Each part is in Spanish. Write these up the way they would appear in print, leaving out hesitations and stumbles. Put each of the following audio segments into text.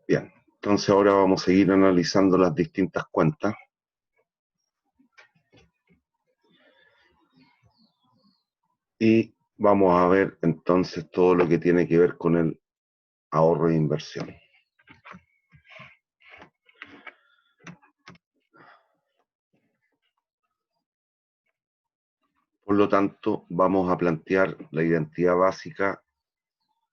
Bien, entonces ahora vamos a seguir analizando las distintas cuentas. Y vamos a ver entonces todo lo que tiene que ver con el ahorro e inversión. Por lo tanto, vamos a plantear la identidad básica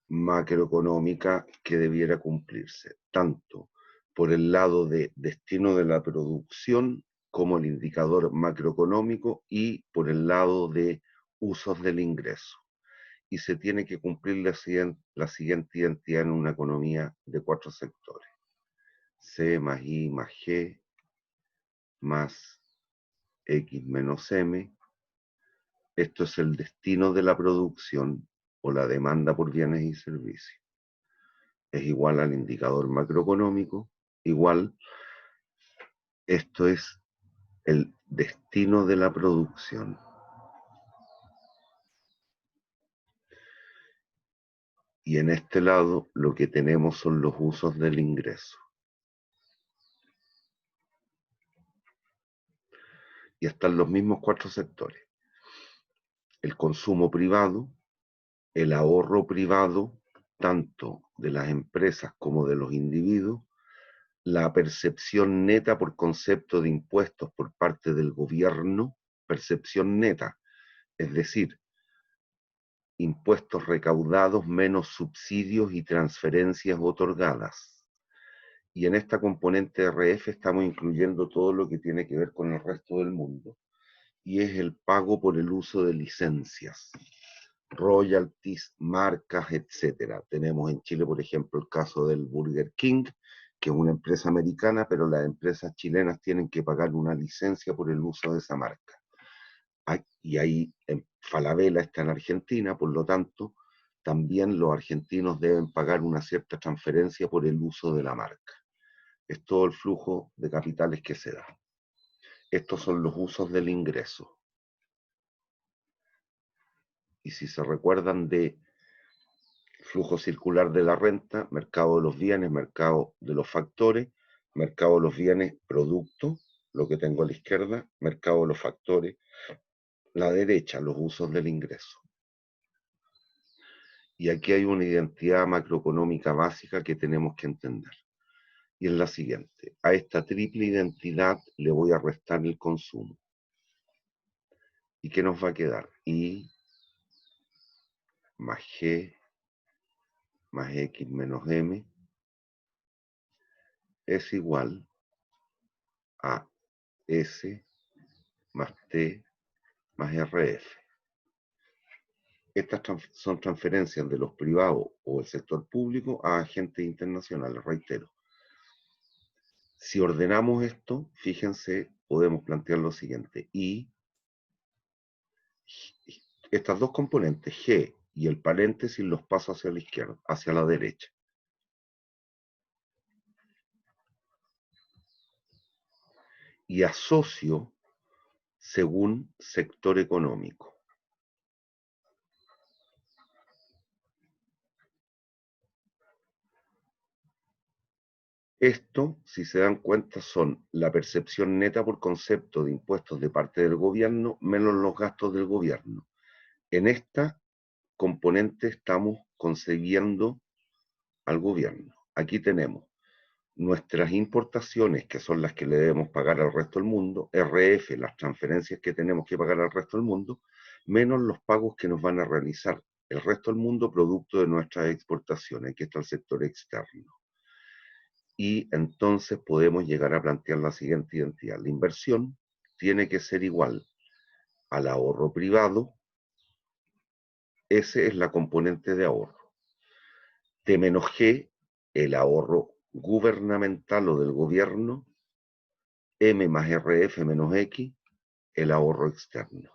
macroeconómica que debiera cumplirse, tanto por el lado de destino de la producción como el indicador macroeconómico y por el lado de usos del ingreso. Y se tiene que cumplir la siguiente identidad en una economía de 4 sectores. C más I más G más X menos M. Esto es el destino de la producción o la demanda por bienes y servicios. Es igual al indicador macroeconómico, igual, esto es el destino de la producción. Y en este lado lo que tenemos son los usos del ingreso. Y están los mismos 4 sectores. El consumo privado, el ahorro privado, tanto de las empresas como de los individuos, la percepción neta por concepto de impuestos por parte del gobierno, percepción neta, es decir, impuestos recaudados menos subsidios y transferencias otorgadas. Y en esta componente RF estamos incluyendo todo lo que tiene que ver con el resto del mundo. Y es el pago por el uso de licencias, royalties, marcas, etcétera. Tenemos en Chile, por ejemplo, el caso del Burger King, que es una empresa americana, pero las empresas chilenas tienen que pagar una licencia por el uso de esa marca. Y ahí Falabella está en Argentina, por lo tanto, también los argentinos deben pagar una cierta transferencia por el uso de la marca. Es todo el flujo de capitales que se da. Estos son los usos del ingreso. Y si se recuerdan de flujo circular de la renta, mercado de los bienes, mercado de los factores, mercado de los bienes, producto, lo que tengo a la izquierda, mercado de los factores, la derecha, los usos del ingreso. Y aquí hay una identidad macroeconómica básica que tenemos que entender. Y es la siguiente. A esta triple identidad le voy a restar el consumo. ¿Y qué nos va a quedar? I más G más X menos M es igual a S más T más RF. Estas son transferencias de los privados o el sector público a agentes internacionales, reitero. Si ordenamos esto, fíjense, podemos plantear lo siguiente. Y estas dos componentes, G y el paréntesis, los paso hacia la izquierda, hacia la derecha. Y asocio según sector económico. Esto, si se dan cuenta, son la percepción neta por concepto de impuestos de parte del gobierno menos los gastos del gobierno. En esta componente estamos concebiendo al gobierno. Aquí tenemos nuestras importaciones, que son las que le debemos pagar al resto del mundo, RF, las transferencias que tenemos que pagar al resto del mundo, menos los pagos que nos van a realizar el resto del mundo producto de nuestras exportaciones. Aquí está el sector externo. Y entonces podemos llegar a plantear la siguiente identidad. La inversión tiene que ser igual al ahorro privado. Ese es la componente de ahorro. T menos G, el ahorro gubernamental o del gobierno. M más RF menos X, el ahorro externo.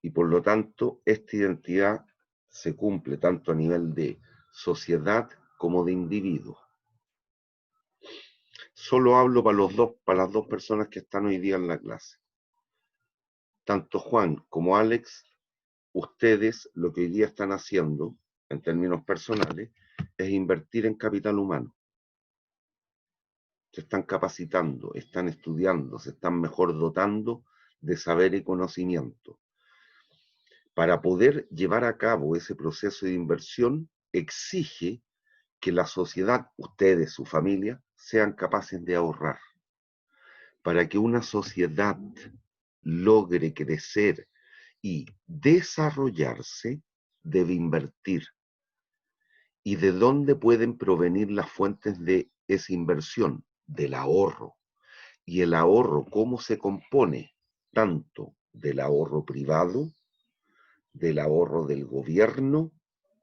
Y por lo tanto, esta identidad se cumple tanto a nivel de sociedad como de individuo. Solo hablo para las dos personas que están hoy día en la clase. Tanto Juan como Alex, ustedes lo que hoy día están haciendo, en términos personales, es invertir en capital humano. Se están capacitando, están estudiando, se están mejor dotando de saber y conocimiento. Para poder llevar a cabo ese proceso de inversión, exige que la sociedad, ustedes, su familia, sean capaces de ahorrar. Para que una sociedad logre crecer y desarrollarse, debe invertir. ¿Y de dónde pueden provenir las fuentes de esa inversión? Del ahorro. ¿Y el ahorro cómo se compone? Tanto del ahorro privado, del ahorro del gobierno,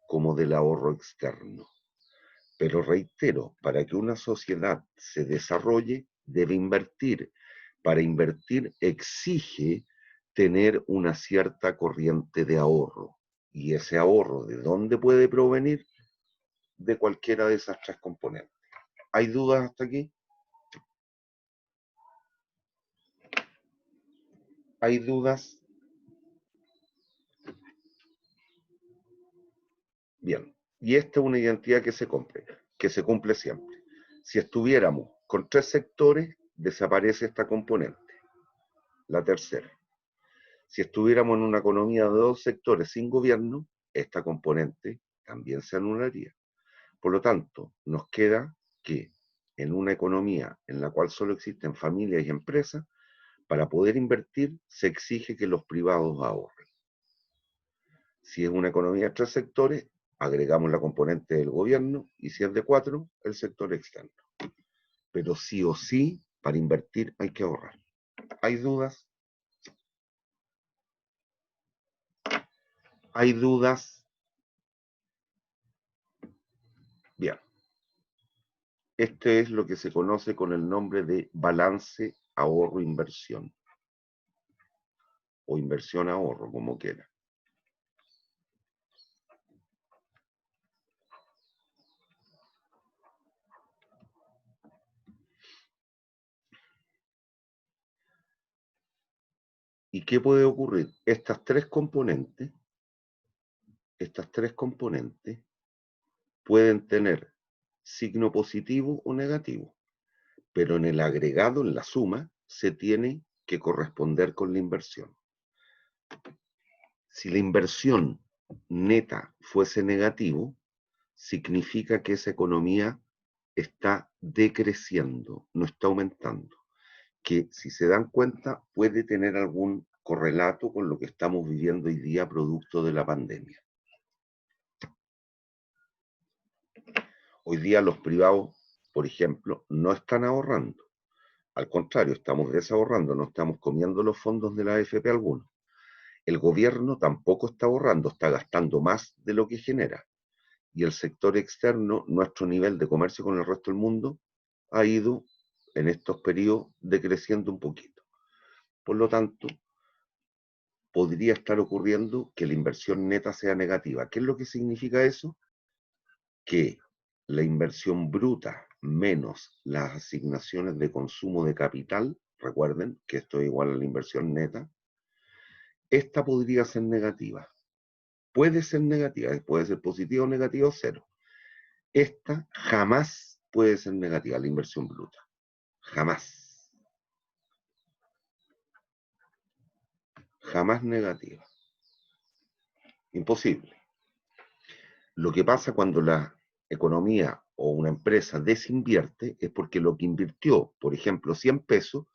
como del ahorro externo. Pero reitero, para que una sociedad se desarrolle, debe invertir. Para invertir exige tener una cierta corriente de ahorro. ¿Y ese ahorro de dónde puede provenir? De cualquiera de esas tres componentes. ¿Hay dudas hasta aquí? ¿Hay dudas? Bien. Y esta es una identidad que se cumple siempre. Si estuviéramos con tres sectores, desaparece esta componente. La tercera. Si estuviéramos en una economía de dos sectores sin gobierno, esta componente también se anularía. Por lo tanto, nos queda que en una economía en la cual solo existen familias y empresas, para poder invertir se exige que los privados ahorren. Si es una economía de tres sectores, agregamos la componente del gobierno y si es de cuatro, el sector externo. Pero sí o sí, para invertir hay que ahorrar. ¿Hay dudas? ¿Hay dudas? Bien. Este es lo que se conoce con el nombre de balance ahorro-inversión. O inversión-ahorro, como quiera. ¿Y qué puede ocurrir? Estas tres componentes pueden tener signo positivo o negativo, pero en el agregado, en la suma, se tiene que corresponder con la inversión. Si la inversión neta fuese negativo, significa que esa economía está decreciendo, no está aumentando, que si se dan cuenta puede tener algún correlato con lo que estamos viviendo hoy día producto de la pandemia. Hoy día los privados, por ejemplo, no están ahorrando. Al contrario, estamos desahorrando, no estamos comiendo los fondos de la AFP algunos. El gobierno tampoco está ahorrando, está gastando más de lo que genera. Y el sector externo, nuestro nivel de comercio con el resto del mundo, ha ido en estos periodos decreciendo un poquito. Por lo tanto, podría estar ocurriendo que la inversión neta sea negativa. ¿Qué es lo que significa eso? Que la inversión bruta menos las asignaciones de consumo de capital, recuerden que esto es igual a la inversión neta, esta podría ser negativa. Puede ser negativa, puede ser positiva o negativa o cero. Esta jamás puede ser negativa, la inversión bruta. Jamás. Jamás negativa. Imposible. Lo que pasa cuando la economía o una empresa desinvierte es porque lo que invirtió, por ejemplo, 100 pesos,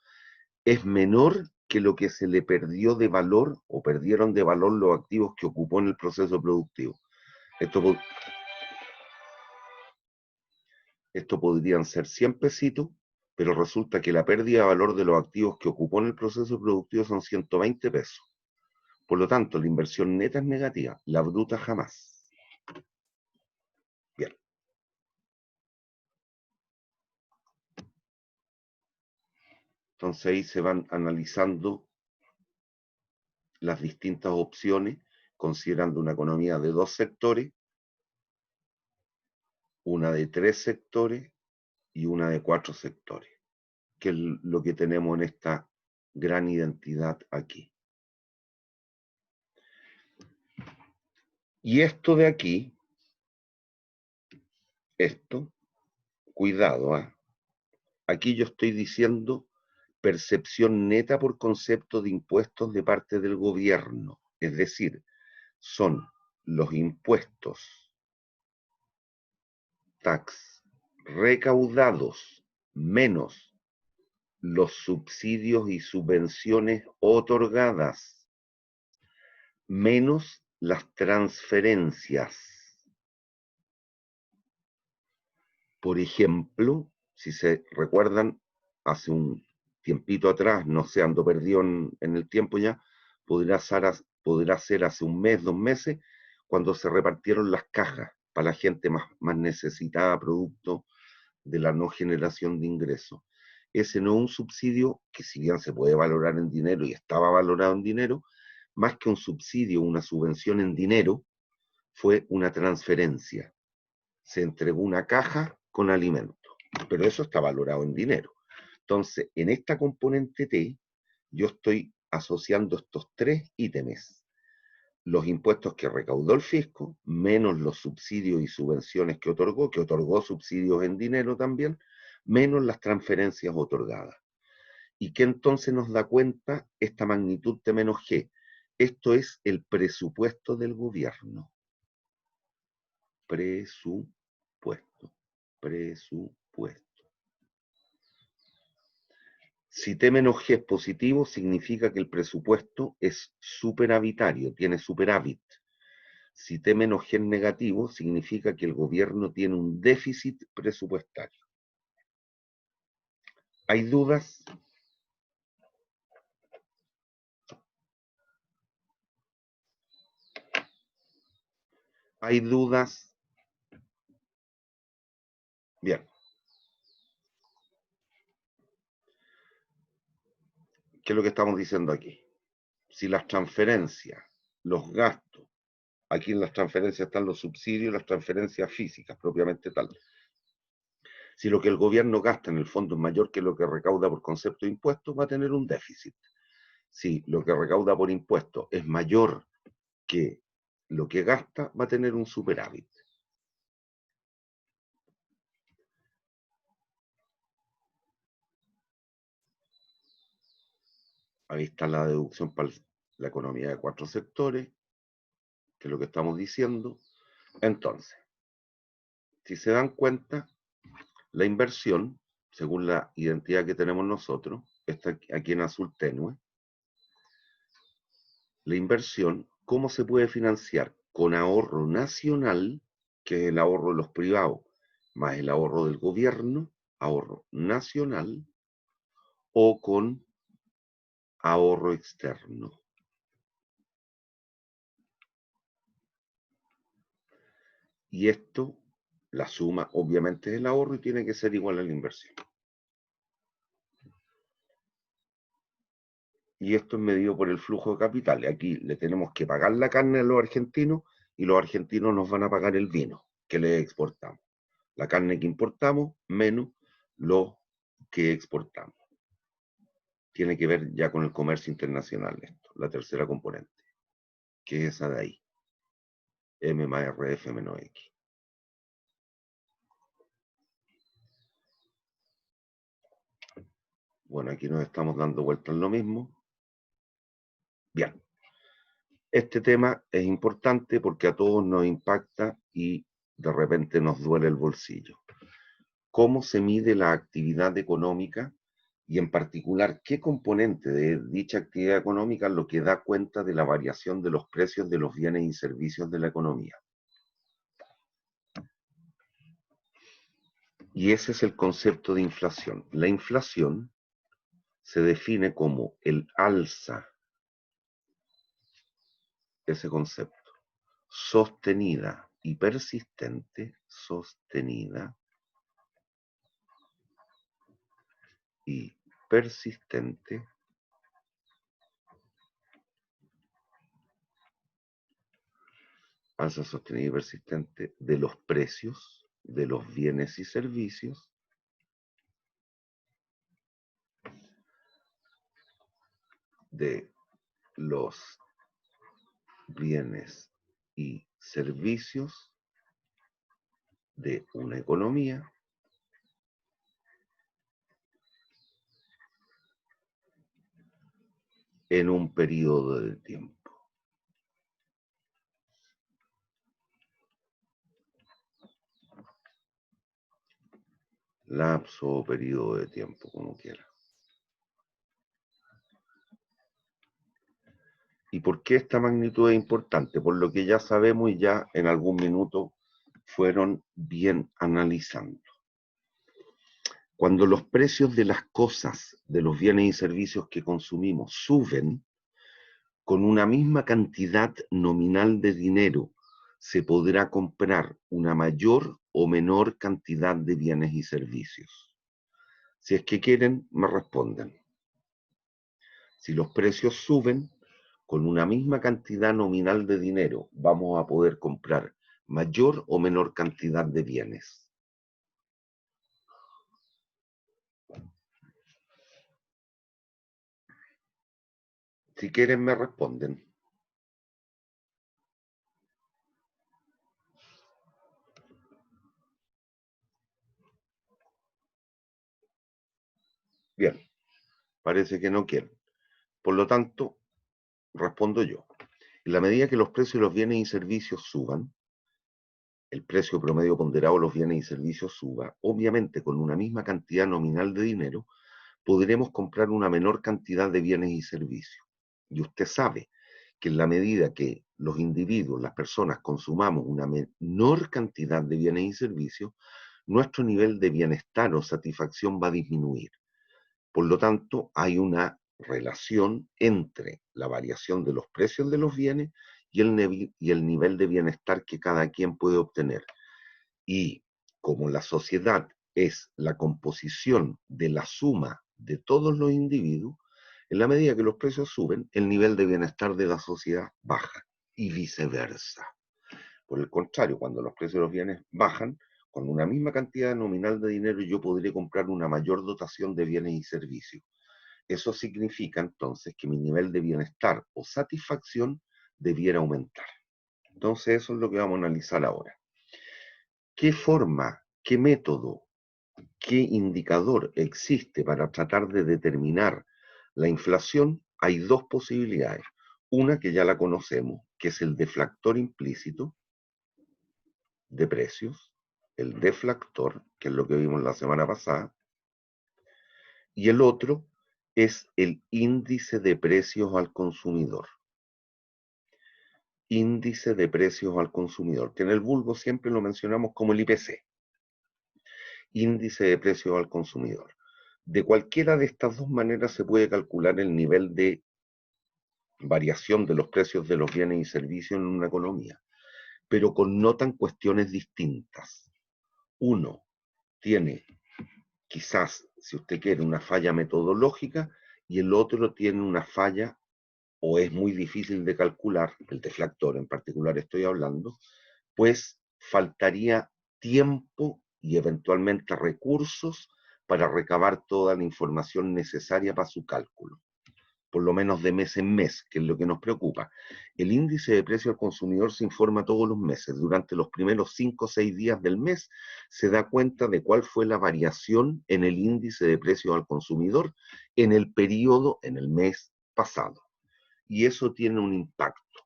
es menor que lo que se le perdió de valor o perdieron de valor los activos que ocupó en el proceso productivo. Esto podrían ser 100 pesitos, pero resulta que la pérdida de valor de los activos que ocupó en el proceso productivo son 120 pesos. Por lo tanto, la inversión neta es negativa, la bruta jamás. Bien. Entonces ahí se van analizando las distintas opciones, considerando una economía de dos sectores, una de tres sectores y una de cuatro sectores, que es lo que tenemos en esta gran identidad aquí. Y esto de aquí esto, cuidado, aquí yo estoy diciendo percepción neta por concepto de impuestos de parte del gobierno, es decir, son los impuestos tax recaudados menos los subsidios y subvenciones otorgadas menos las transferencias. Por ejemplo, si se recuerdan, hace un tiempito atrás, no sé, ando perdido en el tiempo ya, podrá ser hace un mes, 2 meses, cuando se repartieron las cajas para la gente más necesitada, producto de la no generación de ingresos. Ese no es un subsidio que, si bien se puede valorar en dinero y estaba valorado en dinero, más que un subsidio, una subvención en dinero, fue una transferencia. Se entregó una caja con alimentos, pero eso está valorado en dinero. Entonces, en esta componente T, yo estoy asociando estos tres ítems: los impuestos que recaudó el fisco, menos los subsidios y subvenciones que otorgó subsidios en dinero también, menos las transferencias otorgadas. ¿Y qué entonces nos da cuenta esta magnitud T menos G? Esto es el presupuesto del gobierno. Presupuesto. Si T menos G es positivo, significa que el presupuesto es superavitario, tiene superávit. Si T menos G es negativo, significa que el gobierno tiene un déficit presupuestario. ¿Hay dudas? ¿Hay dudas? Bien. ¿Qué es lo que estamos diciendo aquí? Si las transferencias, los gastos, aquí en las transferencias están los subsidios, las transferencias físicas, propiamente tal. Si lo que el gobierno gasta en el fondo es mayor que lo que recauda por concepto de impuestos, va a tener un déficit. Si lo que recauda por impuestos es mayor que lo que gasta, va a tener un superávit. Ahí está la deducción para la economía de 4 sectores, que es lo que estamos diciendo. Entonces, si se dan cuenta, la inversión, según la identidad que tenemos nosotros, está aquí en azul tenue. La inversión, ¿cómo se puede financiar? Con ahorro nacional, que es el ahorro de los privados, más el ahorro del gobierno, ahorro nacional, o con ahorro externo. Y esto, la suma, obviamente, es el ahorro y tiene que ser igual a la inversión. Y esto es medido por el flujo de capital. Aquí le tenemos que pagar la carne a los argentinos y los argentinos nos van a pagar el vino que le exportamos. La carne que importamos menos lo que exportamos. Tiene que ver ya con el comercio internacional esto, la tercera componente, que es esa de ahí. M más RF menos X. Bueno, aquí nos estamos dando vuelta en lo mismo. Bien. Este tema es importante porque a todos nos impacta y de repente nos duele el bolsillo. ¿Cómo se mide la actividad económica y en particular qué componente de dicha actividad económica es lo que da cuenta de la variación de los precios de los bienes y servicios de la economía? Y ese es el concepto de inflación. La inflación se define como el alza, ese concepto, sostenida y persistente, sostenida y persistente alza sostenida y persistente de los precios de los bienes y servicios de los bienes y servicios de una economía en un periodo de tiempo. Lapso o periodo de tiempo, como quiera. ¿Y por qué esta magnitud es importante? Por lo que ya sabemos y ya en algún minuto fueron bien analizando. Cuando los precios de las cosas, de los bienes y servicios que consumimos suben, con una misma cantidad nominal de dinero se podrá comprar una mayor o menor cantidad de bienes y servicios. Si es que quieren, me responden. Si los precios suben, con una misma cantidad nominal de dinero vamos a poder comprar mayor o menor cantidad de bienes. Si quieren, me responden. Bien, parece que no quieren. Por lo tanto, respondo yo. En la medida que los precios de los bienes y servicios suban, el precio promedio ponderado de los bienes y servicios suba, obviamente con una misma cantidad nominal de dinero, podremos comprar una menor cantidad de bienes y servicios. Y usted sabe que en la medida que los individuos, las personas, consumamos una menor cantidad de bienes y servicios, nuestro nivel de bienestar o satisfacción va a disminuir. Por lo tanto, hay una relación entre la variación de los precios de los bienes y el nivel de bienestar que cada quien puede obtener. Y como la sociedad es la composición de la suma de todos los individuos, en la medida que los precios suben, el nivel de bienestar de la sociedad baja y viceversa. Por el contrario, cuando los precios de los bienes bajan, con una misma cantidad nominal de dinero yo podré comprar una mayor dotación de bienes y servicios. Eso significa entonces que mi nivel de bienestar o satisfacción debiera aumentar. Entonces eso es lo que vamos a analizar ahora. ¿Qué forma, qué método, qué indicador existe para tratar de determinar la inflación? Hay dos posibilidades. Una que ya la conocemos, que es el deflactor implícito de precios, el deflactor, que es lo que vimos la semana pasada, y el otro es el índice de precios al consumidor. Índice de precios al consumidor, que en el vulgo siempre lo mencionamos como el IPC. Índice de precios al consumidor. De cualquiera de estas dos maneras se puede calcular el nivel de variación de los precios de los bienes y servicios en una economía, pero connotan cuestiones distintas. Uno tiene quizás, si usted quiere, una falla metodológica y el otro tiene una falla o es muy difícil de calcular, el deflactor en particular estoy hablando, pues faltaría tiempo y eventualmente recursos para recabar toda la información necesaria para su cálculo, por lo menos de mes en mes, que es lo que nos preocupa. El índice de precio al consumidor se informa todos los meses. Durante los primeros 5 o 6 días del mes se da cuenta de cuál fue la variación en el índice de precio al consumidor en el periodo, en el mes pasado. Y eso tiene un impacto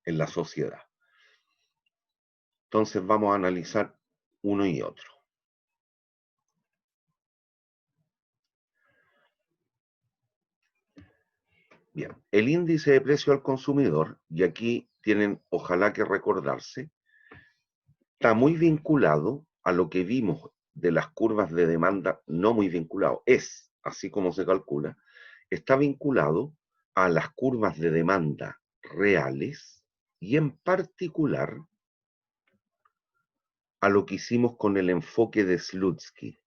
en la sociedad. Entonces vamos a analizar uno y otro. Bien, el índice de precio al consumidor, y aquí tienen, ojalá que recordarse, está muy vinculado a lo que vimos de las curvas de demanda, no muy vinculado, es, así como se calcula, está vinculado a las curvas de demanda reales y en particular a lo que hicimos con el enfoque de Slutsky.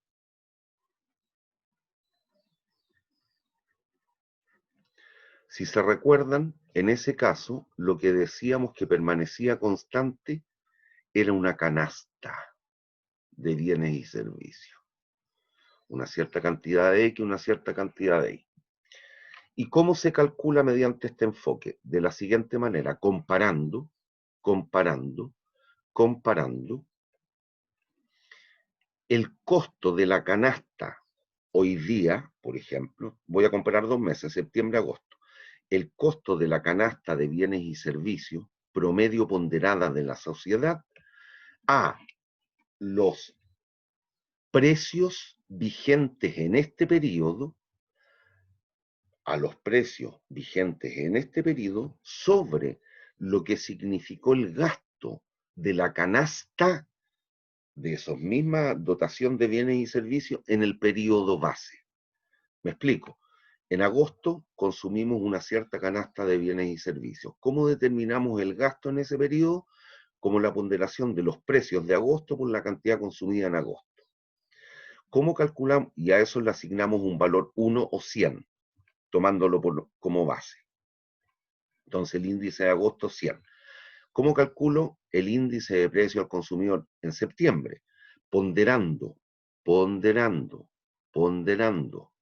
Si se recuerdan, en ese caso, lo que decíamos que permanecía constante era una canasta de bienes y servicios. Una cierta cantidad de X, una cierta cantidad de Y. ¿Y cómo se calcula mediante este enfoque? De la siguiente manera, comparando, el costo de la canasta hoy día, por ejemplo, voy a comparar 2 meses, septiembre-agosto, el costo de la canasta de bienes y servicios promedio ponderada de la sociedad a los precios vigentes en este periodo, a los precios vigentes en este periodo sobre lo que significó el gasto de la canasta de esa misma dotación de bienes y servicios en el periodo base. Me explico. En agosto consumimos una cierta canasta de bienes y servicios. ¿Cómo determinamos el gasto en ese periodo? Como la ponderación de los precios de agosto por la cantidad consumida en agosto. ¿Cómo calculamos? Y a eso le asignamos un valor 1 o 100, tomándolo como base. Entonces el índice de agosto 100. ¿Cómo calculo el índice de precio al consumidor en septiembre? Ponderando, ponderando, ponderando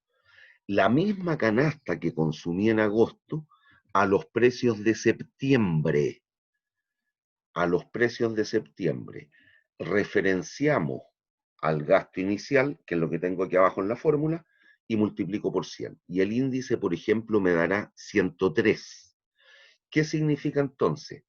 la misma canasta que consumí en agosto a los precios de septiembre. A los precios de septiembre. Referenciamos al gasto inicial, que es lo que tengo aquí abajo en la fórmula, y multiplico por 100. Y el índice, por ejemplo, me dará 103. ¿Qué significa entonces?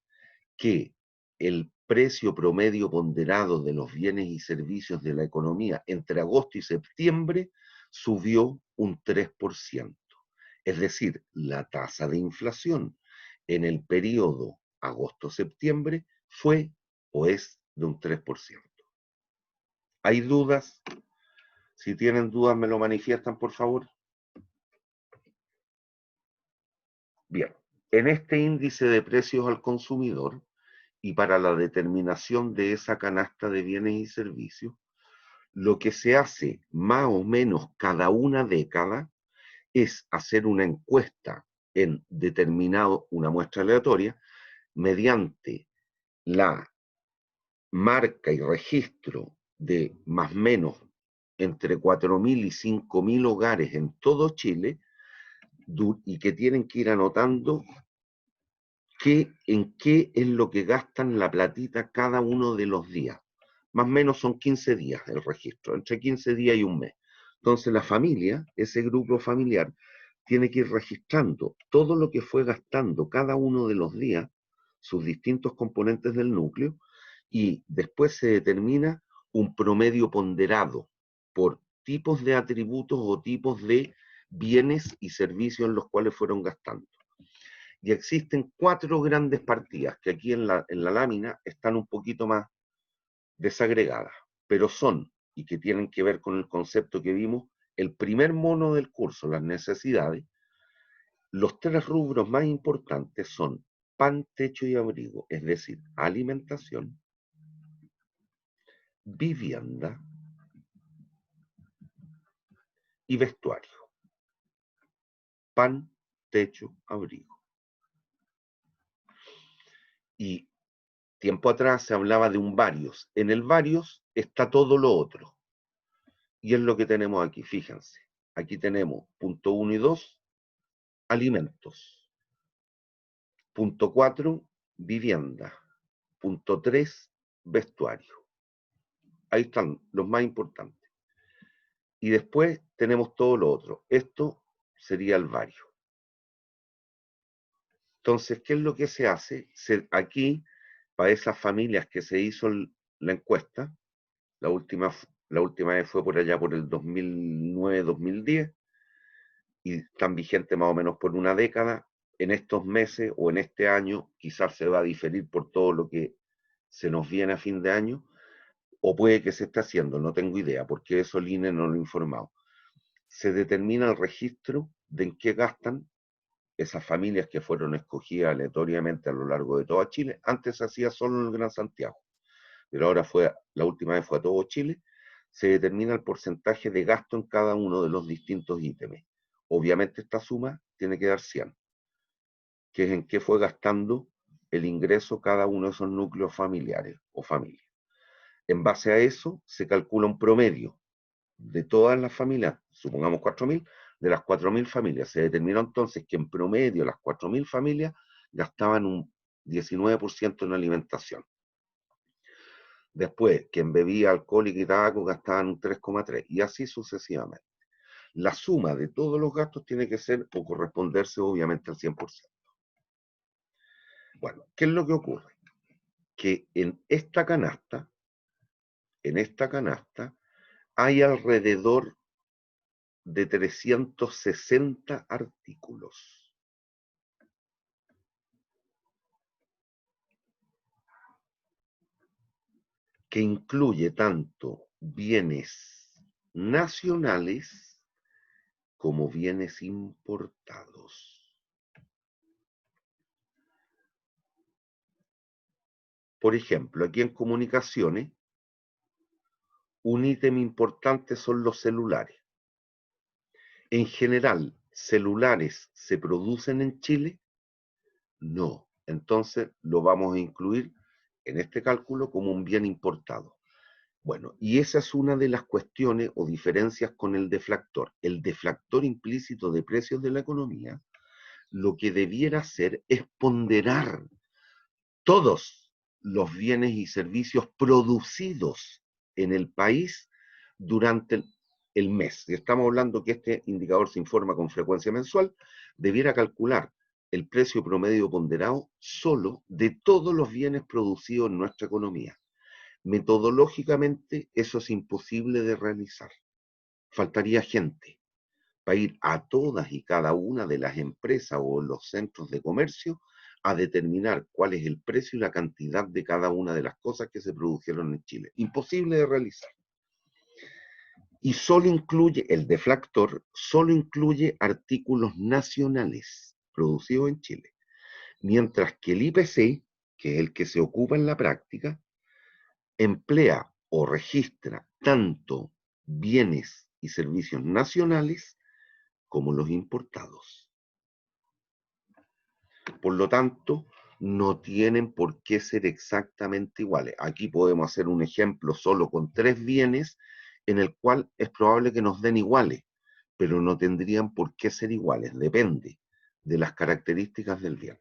Que el precio promedio ponderado de los bienes y servicios de la economía entre agosto y septiembre subió un 3%. Es decir, la tasa de inflación en el periodo agosto-septiembre fue o es de un 3%. ¿Hay dudas? Si tienen dudas, me lo manifiestan, por favor. Bien, en este índice de precios al consumidor y para la determinación de esa canasta de bienes y servicios, lo que se hace más o menos cada una década es hacer una encuesta en determinado, una muestra aleatoria, mediante la marca y registro de más o menos entre 4.000 y 5.000 hogares en todo Chile y que tienen que ir anotando en qué es lo que gastan la platita cada uno de los días. Más o menos son 15 días el registro, entre 15 días y un mes. Entonces la familia, ese grupo familiar, tiene que ir registrando todo lo que fue gastando cada uno de los días, sus distintos componentes del núcleo, y después se determina un promedio ponderado por tipos de atributos o tipos de bienes y servicios en los cuales fueron gastando. Y existen 4 grandes partidas que aquí en la lámina están un poquito más desagregadas, pero son, y que tienen que ver con el concepto que vimos, el primer mono del curso, las necesidades. Los 3 rubros más importantes son pan, techo y abrigo, es decir, alimentación, vivienda y vestuario. Pan, techo, abrigo. Y tiempo atrás se hablaba de un varios. En el varios está todo lo otro. Y es lo que tenemos aquí, fíjense. Aquí tenemos punto 1 y 2, alimentos. Punto 4, vivienda. Punto 3, vestuario. Ahí están los más importantes. Y después tenemos todo lo otro. Esto sería el vario. Entonces, ¿qué es lo que se hace? Aquí, para esas familias que se hizo la encuesta, la última vez fue por allá por el 2009-2010, y están vigentes más o menos por una década. En estos meses o en este año quizás se va a diferir por todo lo que se nos viene a fin de año, o puede que se esté haciendo, no tengo idea, porque eso el INE no lo ha informado. Se determina el registro de en qué gastan esas familias que fueron escogidas aleatoriamente a lo largo de toda Chile. Antes se hacía solo en el Gran Santiago, pero ahora la última vez fue a todo Chile. Se determina el porcentaje de gasto en cada uno de los distintos ítems. Obviamente esta suma tiene que dar 100, que es en qué fue gastando el ingreso cada uno de esos núcleos familiares o familias. En base a eso se calcula un promedio de todas las familias, supongamos 4.000, de las 4.000 familias. Se determinó entonces que en promedio las 4.000 familias gastaban un 19% en alimentación. Después, quien bebía alcohol y tabaco gastaban un 3,3 y así sucesivamente. La suma de todos los gastos tiene que ser o corresponderse obviamente al 100%. Bueno, ¿qué es lo que ocurre? Que en esta canasta hay alrededor de 360 artículos, que incluye tanto bienes nacionales como bienes importados. Por ejemplo, aquí en comunicaciones, un ítem importante son los celulares. En general, ¿celulares se producen en Chile? No. Entonces lo vamos a incluir en este cálculo como un bien importado. Bueno, y esa es una de las cuestiones o diferencias con el deflactor. El deflactor implícito de precios de la economía lo que debiera hacer es ponderar todos los bienes y servicios producidos en el país durante el mes. Si estamos hablando que este indicador se informa con frecuencia mensual, debiera calcular el precio promedio ponderado solo de todos los bienes producidos en nuestra economía. Metodológicamente eso es imposible de realizar. Faltaría gente para ir a todas y cada una de las empresas o los centros de comercio a determinar cuál es el precio y la cantidad de cada una de las cosas que se produjeron en Chile. Imposible de realizar. Y solo incluye, el deflactor, solo incluye artículos nacionales producidos en Chile. Mientras que el IPC, que es el que se ocupa en la práctica, emplea o registra tanto bienes y servicios nacionales como los importados. Por lo tanto, no tienen por qué ser exactamente iguales. Aquí podemos hacer un ejemplo solo con 3 bienes en el cual es probable que nos den iguales, pero no tendrían por qué ser iguales, depende de las características del bien.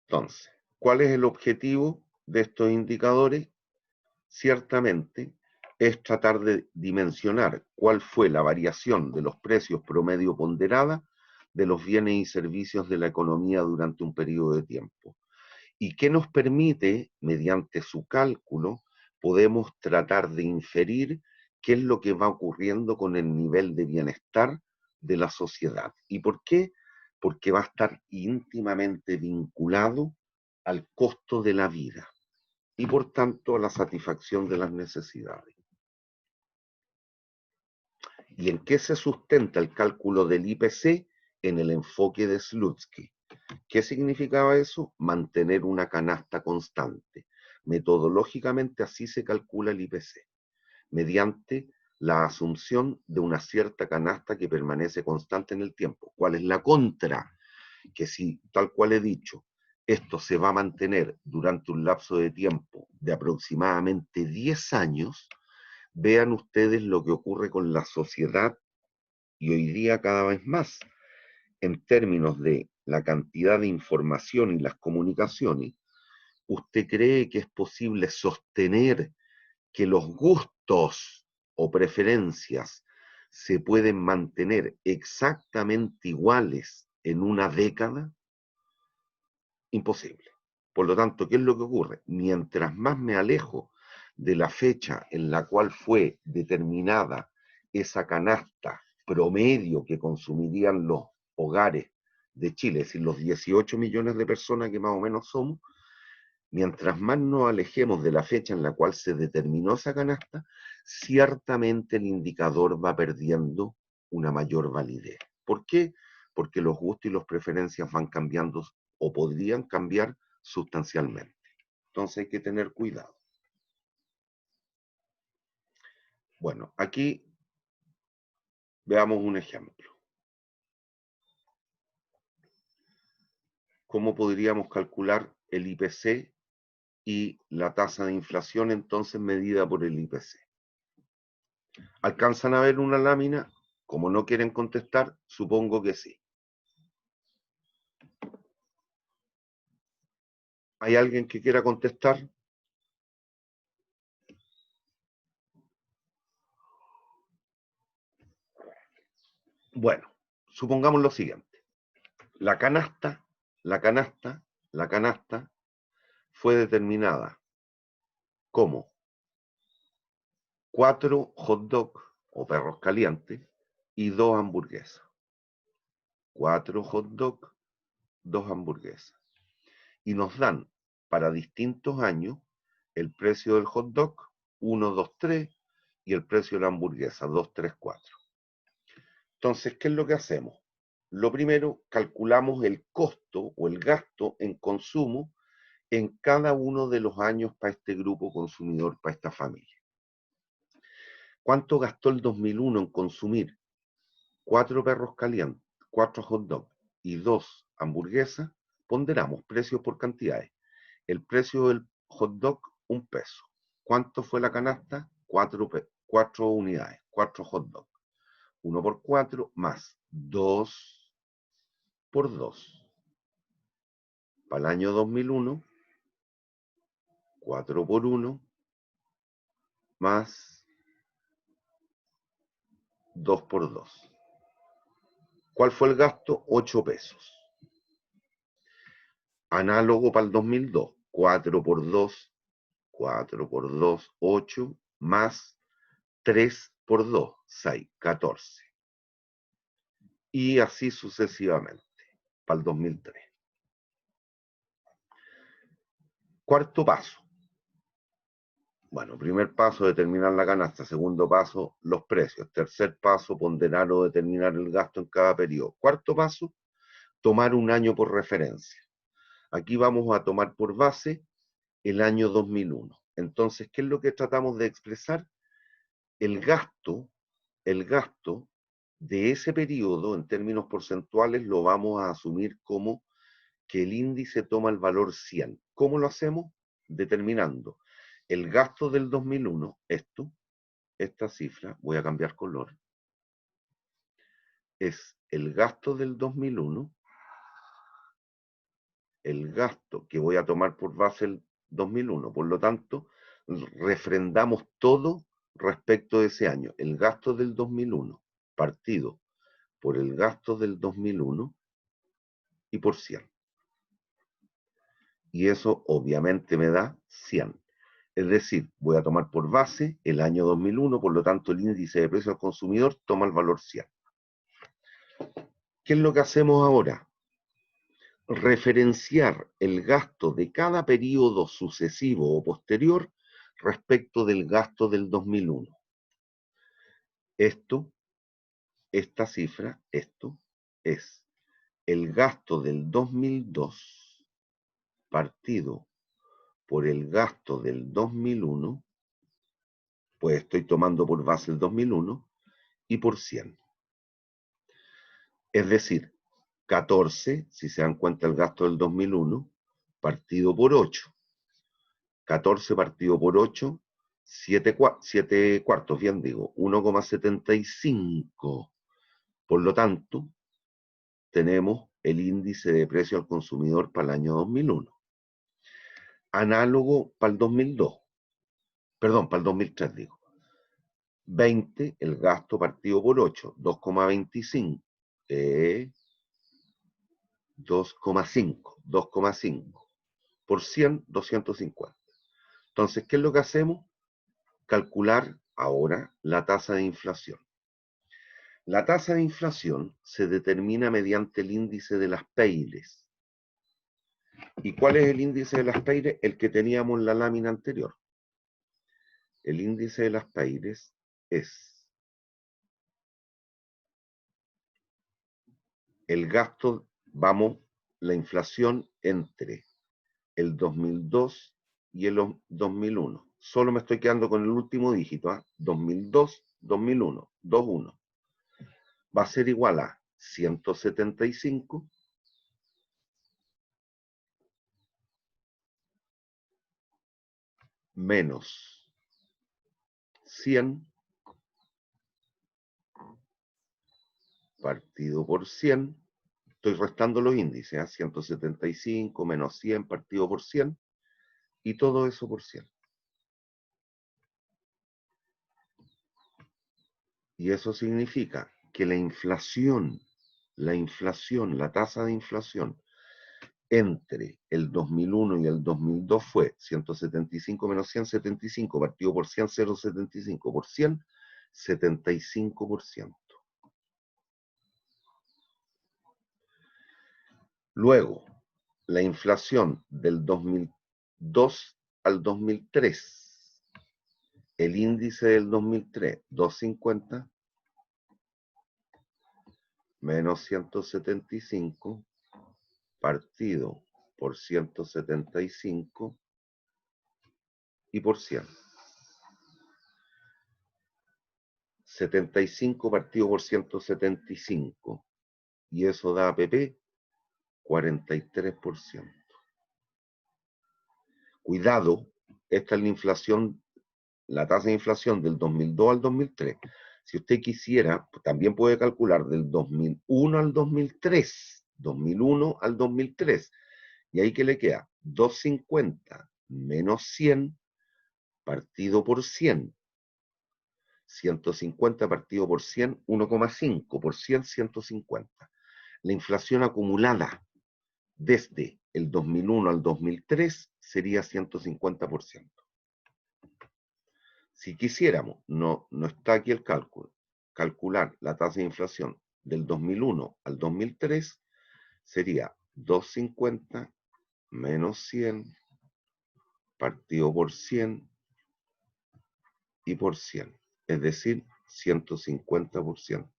Entonces, ¿cuál es el objetivo de estos indicadores? Ciertamente es tratar de dimensionar cuál fue la variación de los precios promedio ponderada de los bienes y servicios de la economía durante un periodo de tiempo. Y que nos permite, mediante su cálculo, podemos tratar de inferir qué es lo que va ocurriendo con el nivel de bienestar de la sociedad. ¿Y por qué? Porque va a estar íntimamente vinculado al costo de la vida y por tanto a la satisfacción de las necesidades. ¿Y en qué se sustenta el cálculo del IPC? En el enfoque de Slutsky. ¿Qué significaba eso? Mantener una canasta constante. Metodológicamente así se calcula el IPC, mediante la asunción de una cierta canasta que permanece constante en el tiempo. ¿Cuál es la contra? Que si, tal cual he dicho, esto se va a mantener durante un lapso de tiempo de aproximadamente 10 años, vean ustedes lo que ocurre con la sociedad y hoy día cada vez más en términos de la cantidad de información y las comunicaciones. ¿Usted cree que es posible sostener que los gustos o preferencias se pueden mantener exactamente iguales en una década? Imposible. Por lo tanto, ¿qué es lo que ocurre? Mientras más me alejo de la fecha en la cual fue determinada esa canasta promedio que consumirían los hogares de Chile, es decir, los 18 millones de personas que más o menos somos, mientras más nos alejemos de la fecha en la cual se determinó esa canasta, ciertamente el indicador va perdiendo una mayor validez. ¿Por qué? Porque los gustos y las preferencias van cambiando o podrían cambiar sustancialmente. Entonces hay que tener cuidado. Bueno, aquí veamos un ejemplo. ¿Cómo podríamos calcular el IPC y la tasa de inflación entonces medida por el IPC? ¿Alcanzan a ver una lámina? Como no quieren contestar, supongo que sí. ¿Hay alguien que quiera contestar? Bueno, supongamos lo siguiente. La canasta, la canasta, la canasta fue determinada como 4 hot dogs o perros calientes y 2 hamburguesas. 4 hot dogs, 2 hamburguesas. Y nos dan para distintos años el precio del hot dog 1, 2, 3 y el precio de la hamburguesa 2, 3, 4. Entonces, ¿qué es lo que hacemos? Lo primero, calculamos el costo o el gasto en consumo en cada uno de los años para este grupo consumidor, para esta familia. ¿Cuánto gastó el 2001 en consumir 4 perros calientes, 4 hot dogs y 2 hamburguesas? Ponderamos precios por cantidades. El precio del hot dog, 1 peso. ¿Cuánto fue la canasta? 4 unidades, 4 hot dogs. 1 por 4 más 2 por 2. Para el año 2001, 4 por 1 más 2 por 2. ¿Cuál fue el gasto? 8 pesos. Análogo para el 2002, 4 por 2, 4 por 2, 8, más 3 por 2, 6, 14. Y así sucesivamente, para el 2003. Cuarto paso. Bueno, primer paso, determinar la canasta. Segundo paso, los precios. Tercer paso, ponderar o determinar el gasto en cada periodo. Cuarto paso, tomar un año por referencia. Aquí vamos a tomar por base el año 2001. Entonces, ¿qué es lo que tratamos de expresar? El gasto de ese periodo en términos porcentuales lo vamos a asumir como que el índice toma el valor 100. ¿Cómo lo hacemos? Determinando el gasto del 2001, esta cifra, voy a cambiar color, es el gasto del 2001, el gasto que voy a tomar por base el 2001. Por lo tanto, refrendamos todo respecto de ese año. El gasto del 2001 partido por el gasto del 2001 y por 100. Y eso obviamente me da 100. Es decir, voy a tomar por base el año 2001, por lo tanto el índice de precio al consumidor toma el valor 100. ¿Qué es lo que hacemos ahora? Referenciar el gasto de cada periodo sucesivo o posterior respecto del gasto del 2001. Esta cifra, esto es el gasto del 2002 partido por el gasto del 2001, pues estoy tomando por base el 2001, y por 100. Es decir, 14, si se dan cuenta el gasto del 2001, partido por 8. 14 partido por 8, 7 cuartos, bien digo, 1,75. Por lo tanto, tenemos el índice de precio al consumidor para el año 2001. Análogo para el 2002. Perdón, para el 2003 digo. 20, el gasto partido por 8, 2,25. 2,5. Por 100, 250. Entonces, ¿qué es lo que hacemos? Calcular ahora la tasa de inflación. La tasa de inflación se determina mediante el índice de las PEIRES. ¿Y cuál es el índice de las PEIRES? El que teníamos en la lámina anterior. El índice de las PEIRES es el gasto, la inflación entre el 2002 y el 2001. Solo me estoy quedando con el último dígito, 2002, 2001, 21. Va a ser igual a 175 menos 100 partido por 100. estoy restando los índices, ¿eh? 175 menos 100 partido por 100, y todo eso por 100. Y eso significa que la inflación, la tasa de inflación entre el 2001 y el 2002 fue 175 menos 100, 75, partido por 100, 0,75, por 100, 75%. Luego, la inflación del 2002 al 2003, el índice del 2003, 250, menos 175, partido por 175 y por 100. 75 partido por 175, y eso da APP 43%. Cuidado, esta es la inflación, la tasa de inflación del 2002 al 2003. Si usted quisiera, también puede calcular del 2001 al 2003, 2001 al 2003, y ahí que le queda 250 menos 100 partido por 100. 150 partido por 100, 1,5 por 100, 150. La inflación acumulada desde el 2001 al 2003 sería 150%. Si quisiéramos, no está aquí el cálculo, calcular la tasa de inflación del 2001 al 2003, sería 250 menos 100 partido por 100 y por 100, es decir, 150%.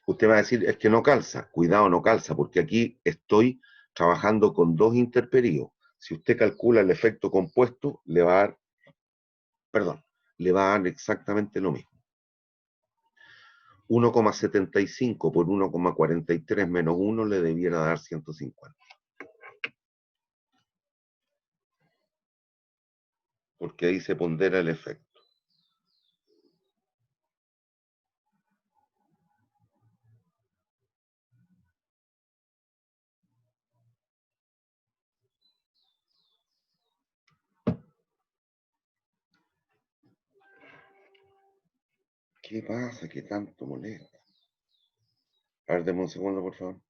Usted va a decir, es que no calza. Cuidado, no calza, porque aquí estoy trabajando con dos interperidos. Si usted calcula el efecto compuesto, le va a dar exactamente lo mismo. 1,75 por 1,43 menos 1 le debiera dar 150. Porque ahí se pondera el efecto. ¿Qué pasa? ¿Qué tanto molesta? A ver, deme un segundo, por favor.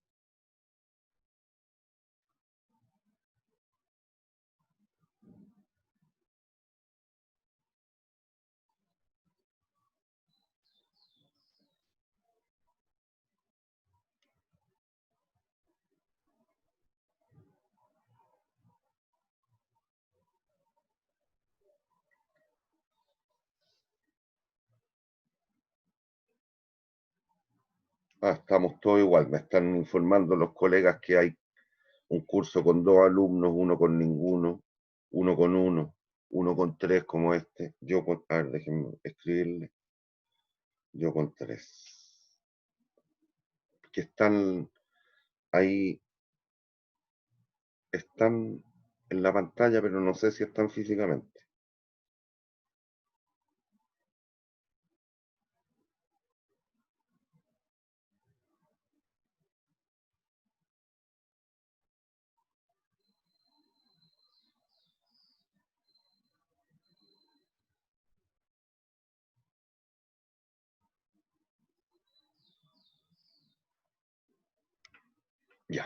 Estamos todos igual. Me están informando los colegas que hay un curso con 2 alumnos, uno con ninguno, uno con 1, uno con 3 como este. Yo con, a ver, déjenme escribirle. Yo con 3. Que están ahí, están en la pantalla, pero no sé si están físicamente. Ya.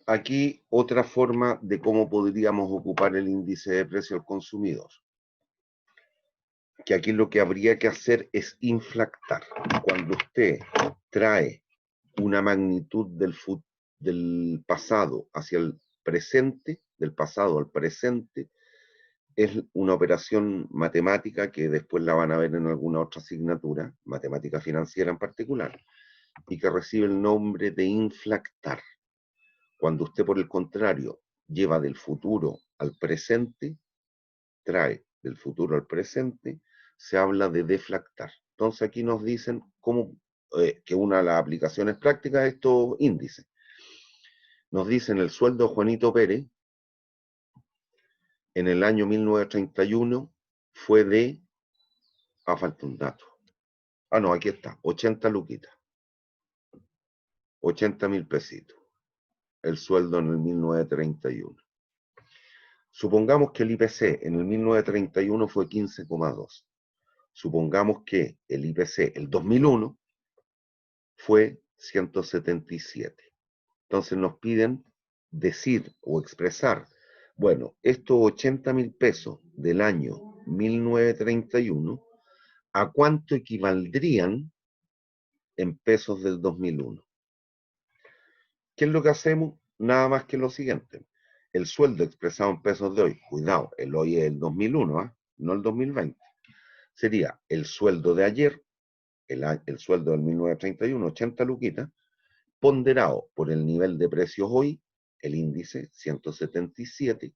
Aquí otra forma de cómo podríamos ocupar el índice de precio al consumidor. Que aquí lo que habría que hacer es inflactar. Cuando usted trae una magnitud del pasado hacia el presente, del pasado al presente, es una operación matemática que después la van a ver en alguna otra asignatura, matemática financiera en particular, y que recibe el nombre de inflactar. Cuando usted, por el contrario, lleva del futuro al presente, trae del futuro al presente, se habla de deflactar. Entonces aquí nos dicen cómo que una de las aplicaciones prácticas de estos índices. Nos dicen el sueldo de Juanito Pérez en el año 1931 fue de, falta un dato. No, aquí está, 80 luquitas. 80.000 pesitos. El sueldo en el 1931. Supongamos que el IPC en el 1931 fue 15,2. Supongamos que el IPC, el 2001, fue 177. Entonces nos piden decir o expresar, bueno, estos 80.000 pesos del año 1931, ¿a cuánto equivaldrían en pesos del 2001? ¿Qué es lo que hacemos? Nada más que lo siguiente. El sueldo expresado en pesos de hoy, cuidado, el hoy es el 2001, ¿eh? No el 2020, sería el sueldo de ayer, el sueldo del 1931, 80 luquitas, ponderado por el nivel de precios hoy, el índice 177,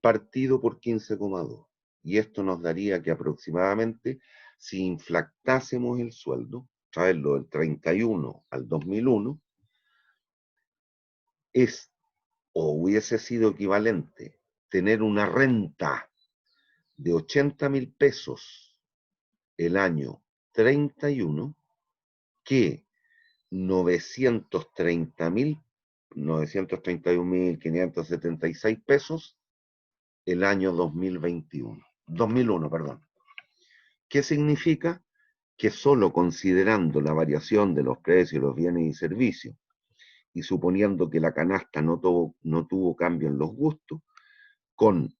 partido por 15,2. Y esto nos daría que aproximadamente, si inflactásemos el sueldo, traerlo del 31 al 2001, es o hubiese sido equivalente tener una renta de 80.000 pesos el año 31 que 931.576 pesos el año 2001, perdón. ¿Qué significa? Que solo considerando la variación de los precios, los bienes y servicios, y suponiendo que la canasta no tuvo cambio en los gustos, con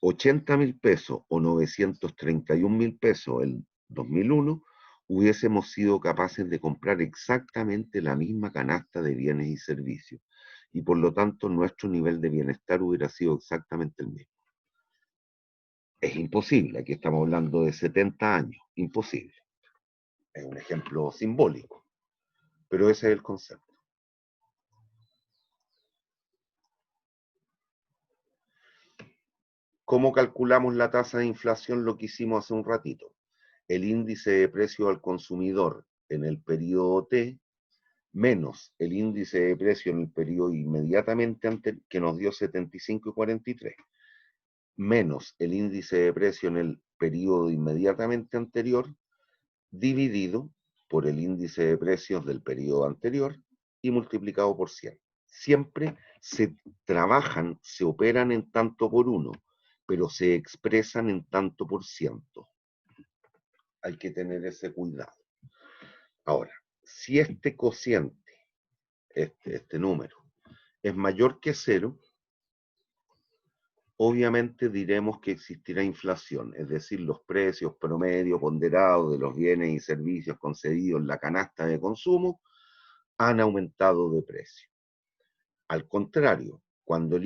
80.000 pesos o 931.000 pesos el 2001, hubiésemos sido capaces de comprar exactamente la misma canasta de bienes y servicios. Y por lo tanto, nuestro nivel de bienestar hubiera sido exactamente el mismo. Es imposible, aquí estamos hablando de 70 años, imposible. Es un ejemplo simbólico, pero ese es el concepto. ¿Cómo calculamos la tasa de inflación? Lo que hicimos hace un ratito. El índice de precio al consumidor en el periodo T menos el índice de precio en el periodo inmediatamente anterior, que nos dio 75,43, menos el índice de precio en el periodo inmediatamente anterior, dividido por el índice de precios del periodo anterior y multiplicado por 100. Siempre se trabajan, se operan en tanto por uno, pero se expresan en tanto por ciento. Hay que tener ese cuidado. Ahora, si este cociente, este número, es mayor que 0, obviamente diremos que existirá inflación, es decir, los precios promedio ponderados de los bienes y servicios concedidos en la canasta de consumo han aumentado de precio. Al contrario, cuando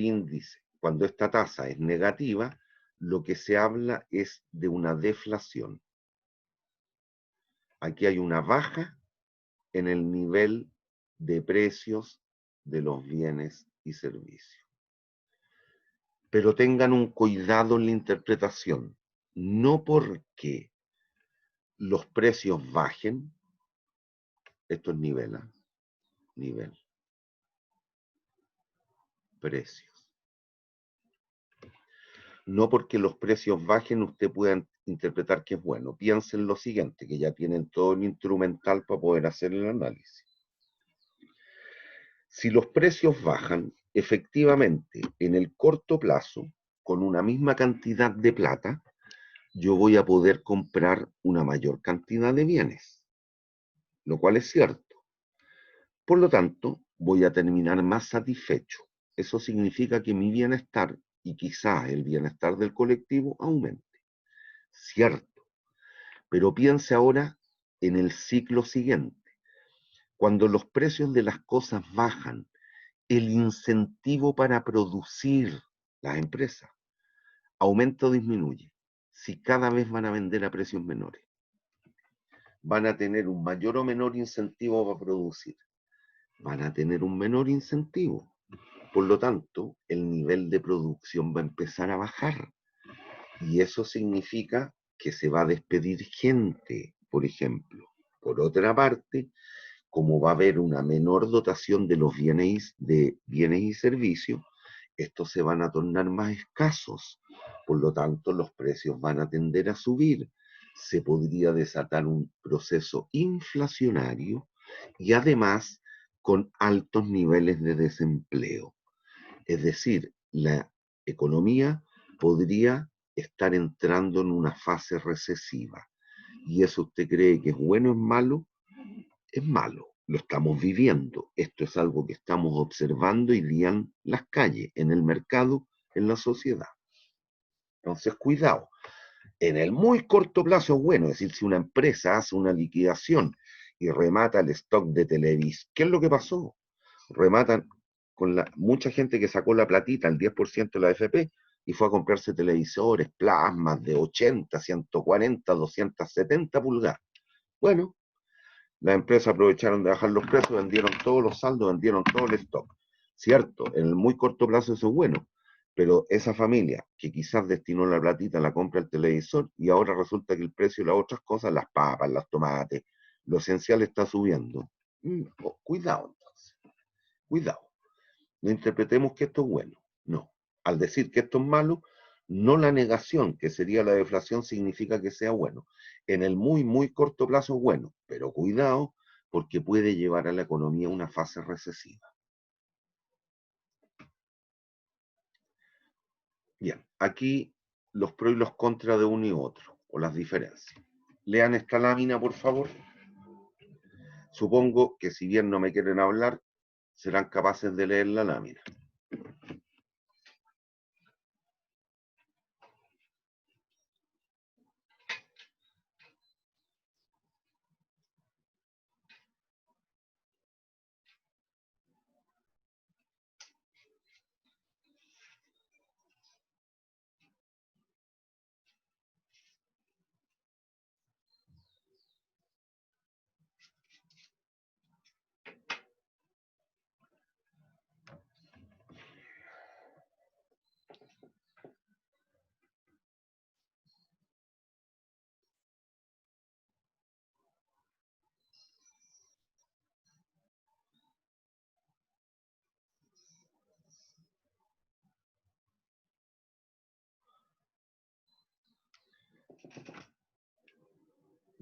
esta tasa es negativa, lo que se habla es de una deflación. Aquí hay una baja en el nivel de precios de los bienes y servicios. Pero tengan un cuidado en la interpretación. No porque los precios bajen, esto es nivel, nivel, precios. No porque los precios bajen usted pueda interpretar que es bueno. Piensen lo siguiente, que ya tienen todo el instrumental para poder hacer el análisis. Si los precios bajan, efectivamente, en el corto plazo, con una misma cantidad de plata, yo voy a poder comprar una mayor cantidad de bienes, lo cual es cierto. Por lo tanto, voy a terminar más satisfecho. Eso significa que mi bienestar y quizás el bienestar del colectivo aumente. Cierto. Pero piense ahora en el ciclo siguiente. Cuando los precios de las cosas bajan, el incentivo para producir las empresas aumenta o disminuye. Si cada vez van a vender a precios menores, van a tener un mayor o menor incentivo para producir. Van a tener un menor incentivo. Por lo tanto, el nivel de producción va a empezar a bajar. Y eso significa que se va a despedir gente, por ejemplo. Por otra parte, como va a haber una menor dotación de los bienes y servicios, estos se van a tornar más escasos. Por lo tanto, los precios van a tender a subir. Se podría desatar un proceso inflacionario y además con altos niveles de desempleo. Es decir, la economía podría estar entrando en una fase recesiva. ¿Y eso usted cree que es bueno o es malo? Es malo. Lo estamos viviendo. Esto es algo que estamos observando hoy día en las calles, en el mercado, en la sociedad. Entonces, cuidado. En el muy corto plazo es bueno, es decir, si una empresa hace una liquidación y remata el stock de Televis, ¿qué es lo que pasó? Rematan con mucha gente que sacó la platita, el 10% de la AFP, y fue a comprarse televisores, plasmas de 80, 140, 270 pulgadas. Bueno, las empresas aprovecharon de bajar los precios, vendieron todos los saldos, vendieron todo el stock. Cierto, en el muy corto plazo eso es bueno, pero esa familia que quizás destinó la platita a la compra del televisor y ahora resulta que el precio de las otras cosas, las papas, los tomates, lo esencial está subiendo. Cuidado entonces, cuidado. No interpretemos que esto es bueno. No. Al decir que esto es malo, no la negación, que sería la deflación, significa que sea bueno. En el muy, muy corto plazo es bueno, pero cuidado, porque puede llevar a la economía a una fase recesiva. Bien, aquí los pros y los contras de uno y otro, o las diferencias. Lean esta lámina, por favor. Supongo que si bien no me quieren hablar, serán capaces de leer la lámina.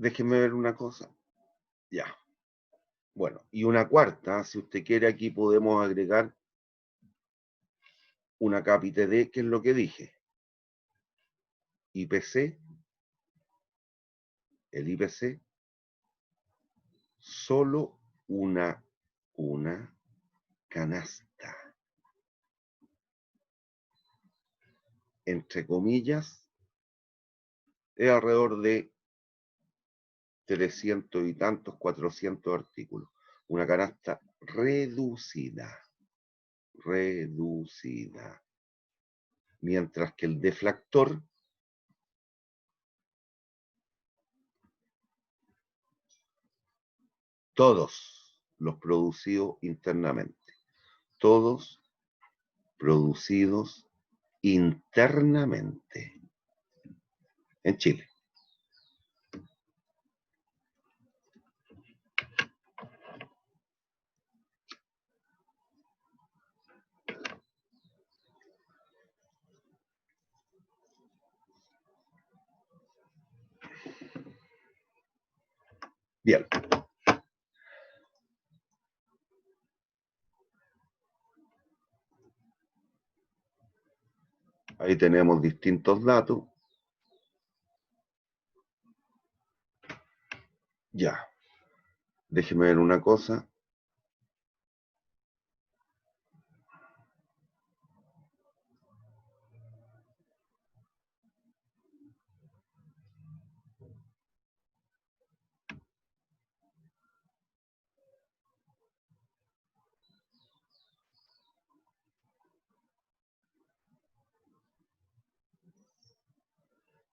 Déjenme ver una cosa. Ya. Bueno, y una cuarta, si usted quiere, aquí podemos agregar una cápita de, ¿qué es lo que dije? IPC, el IPC, solo una canasta, entre comillas, es alrededor de 300 y tantos, 400 artículos. Una canasta reducida. Mientras que el deflactor todos los producidos internamente, todos producidos internamente en Chile. Bien. Ahí tenemos distintos datos. Ya. Déjeme ver una cosa.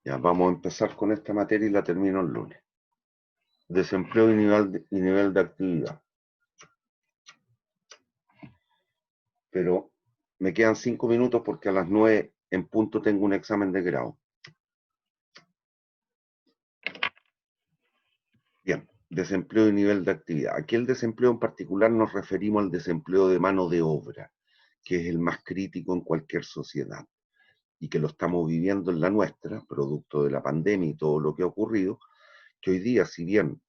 Ya, vamos a empezar con esta materia y la termino el lunes. Desempleo y nivel de actividad. Pero me quedan 5 minutos porque a las 9 en punto tengo un examen de grado. Bien. Desempleo y nivel de actividad. Aquí el desempleo en particular nos referimos al desempleo de mano de obra, que es el más crítico en cualquier sociedad y que lo estamos viviendo en la nuestra, producto de la pandemia y todo lo que ha ocurrido, que hoy día, si bien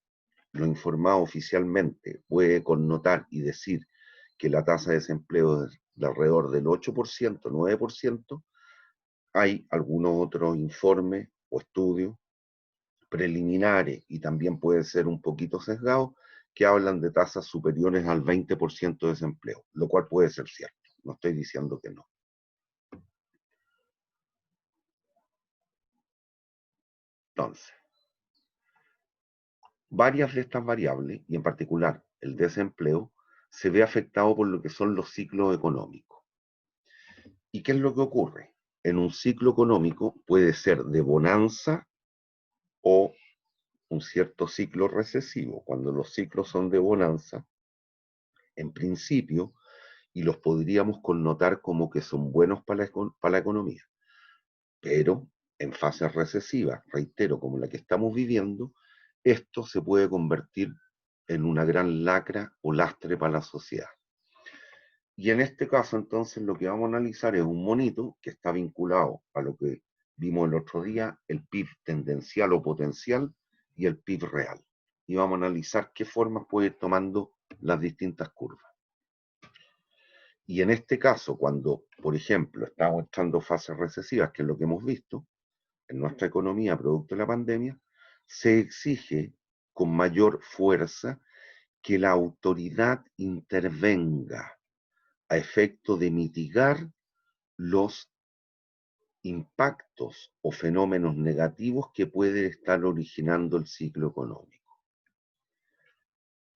lo informado oficialmente puede connotar y decir que la tasa de desempleo es de alrededor del 8%, 9%, hay algunos otros informes o estudios preliminares y también puede ser un poquito sesgado que hablan de tasas superiores al 20% de desempleo, lo cual puede ser cierto, no estoy diciendo que no. Entonces, varias de estas variables, y en particular el desempleo, se ve afectado por lo que son los ciclos económicos. ¿Y qué es lo que ocurre? En un ciclo económico puede ser de bonanza o un cierto ciclo recesivo. Cuando los ciclos son de bonanza, en principio, y los podríamos connotar como que son buenos para la economía, pero en fases recesivas, reitero, como la que estamos viviendo, esto se puede convertir en una gran lacra o lastre para la sociedad. Y en este caso, entonces, lo que vamos a analizar es un monito que está vinculado a lo que vimos el otro día, el PIB tendencial o potencial y el PIB real. Y vamos a analizar qué formas puede ir tomando las distintas curvas. Y en este caso, cuando, por ejemplo, estamos entrando fases recesivas, que es lo que hemos visto en nuestra economía producto de la pandemia, se exige con mayor fuerza que la autoridad intervenga a efecto de mitigar los impactos o fenómenos negativos que puede estar originando el ciclo económico.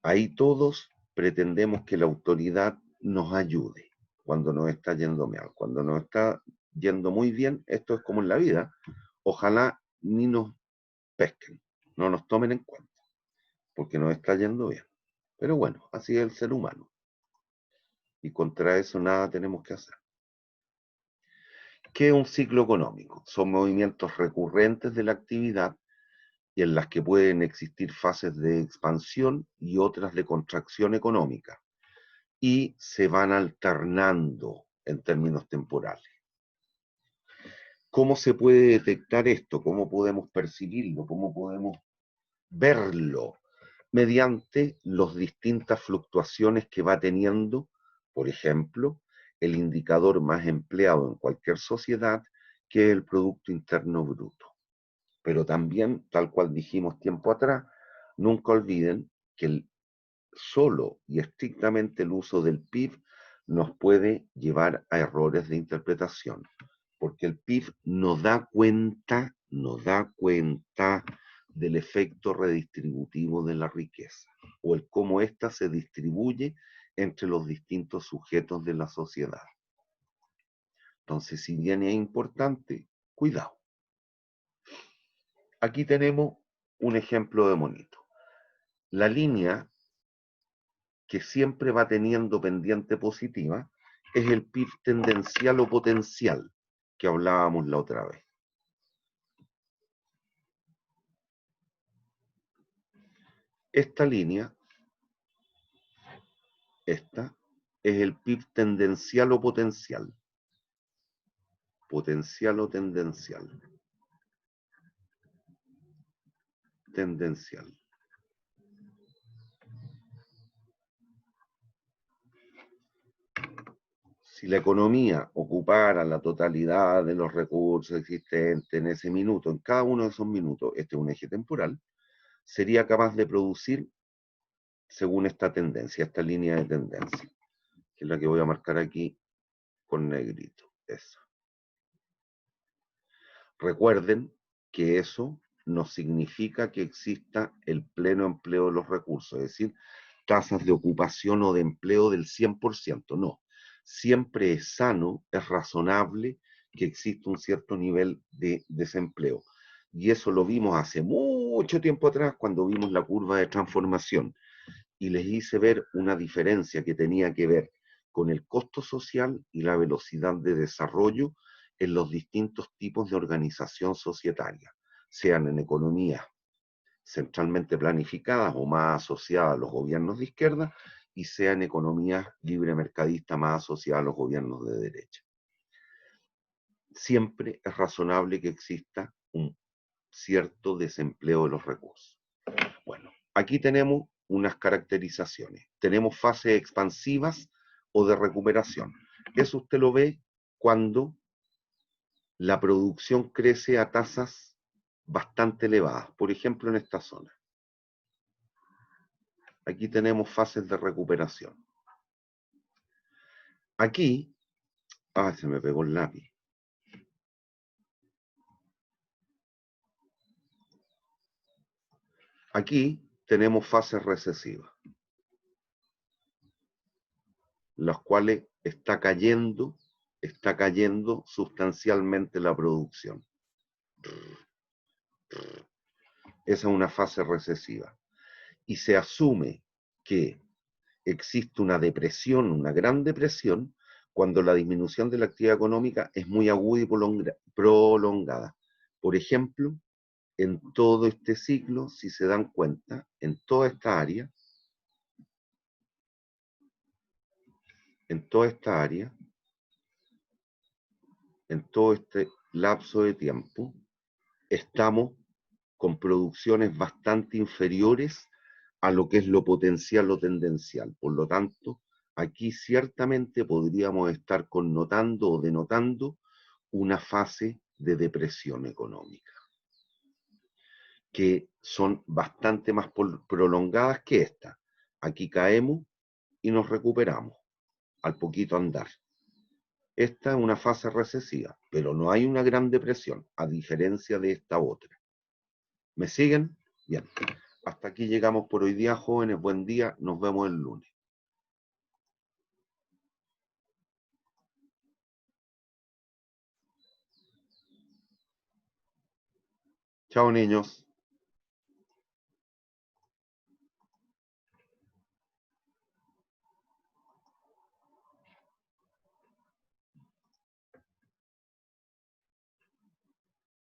Ahí todos pretendemos que la autoridad nos ayude cuando nos está yendo mal. Cuando nos está yendo muy bien, esto es como en la vida, ojalá ni nos pesquen, no nos tomen en cuenta, porque nos está yendo bien. Pero bueno, así es el ser humano. Y contra eso nada tenemos que hacer. ¿Qué es un ciclo económico? Son movimientos recurrentes de la actividad y en las que pueden existir fases de expansión y otras de contracción económica, y se van alternando en términos temporales. ¿Cómo se puede detectar esto? ¿Cómo podemos percibirlo? ¿Cómo podemos verlo? Mediante las distintas fluctuaciones que va teniendo, por ejemplo, el indicador más empleado en cualquier sociedad, que es el Producto Interno Bruto. Pero también, tal cual dijimos tiempo atrás, nunca olviden que solo y estrictamente el uso del PIB nos puede llevar a errores de interpretación, porque el PIB no da cuenta del efecto redistributivo de la riqueza, o el cómo ésta se distribuye entre los distintos sujetos de la sociedad. Entonces, si bien es importante, cuidado. Aquí tenemos un ejemplo de monito. La línea que siempre va teniendo pendiente positiva es el PIB tendencial o potencial que hablábamos la otra vez. Esta línea, esta, es el PIB tendencial o potencial. Potencial o tendencial. Tendencial. Si la economía ocupara la totalidad de los recursos existentes en ese minuto, en cada uno de esos minutos, este es un eje temporal, sería capaz de producir según esta tendencia, esta línea de tendencia, que es la que voy a marcar aquí con negrito. Eso. Recuerden que eso no significa que exista el pleno empleo de los recursos, es decir, tasas de ocupación o de empleo del 100%, no. Siempre es sano, es razonable que exista un cierto nivel de desempleo. Y eso lo vimos hace mucho tiempo atrás cuando vimos la curva de transformación y les hice ver una diferencia que tenía que ver con el costo social y la velocidad de desarrollo en los distintos tipos de organización societaria, sean en economías centralmente planificadas o más asociadas a los gobiernos de izquierda, y sean economías libre mercadistas más asociadas a los gobiernos de derecha. Siempre es razonable que exista un cierto desempleo de los recursos. Bueno, aquí tenemos unas caracterizaciones. Tenemos fases expansivas o de recuperación. Eso usted lo ve cuando la producción crece a tasas bastante elevadas, por ejemplo en esta zona. Aquí tenemos fases de recuperación. Aquí, se me pegó el lápiz. Aquí tenemos fases recesivas, las cuales está cayendo sustancialmente la producción. Esa es una fase recesiva. Y se asume que existe una depresión, una gran depresión, cuando la disminución de la actividad económica es muy aguda y prolongada. Por ejemplo, en todo este ciclo, si se dan cuenta, en toda esta área, en todo este lapso de tiempo, estamos con producciones bastante inferiores a lo que es lo potencial o tendencial. Por lo tanto, aquí ciertamente podríamos estar connotando o denotando una fase de depresión económica, que son bastante más prolongadas que esta. Aquí caemos y nos recuperamos al poquito andar. Esta es una fase recesiva, pero no hay una gran depresión, a diferencia de esta otra. ¿Me siguen? Bien. Hasta aquí llegamos por hoy día, jóvenes. Buen día. Nos vemos el lunes. Chao, niños.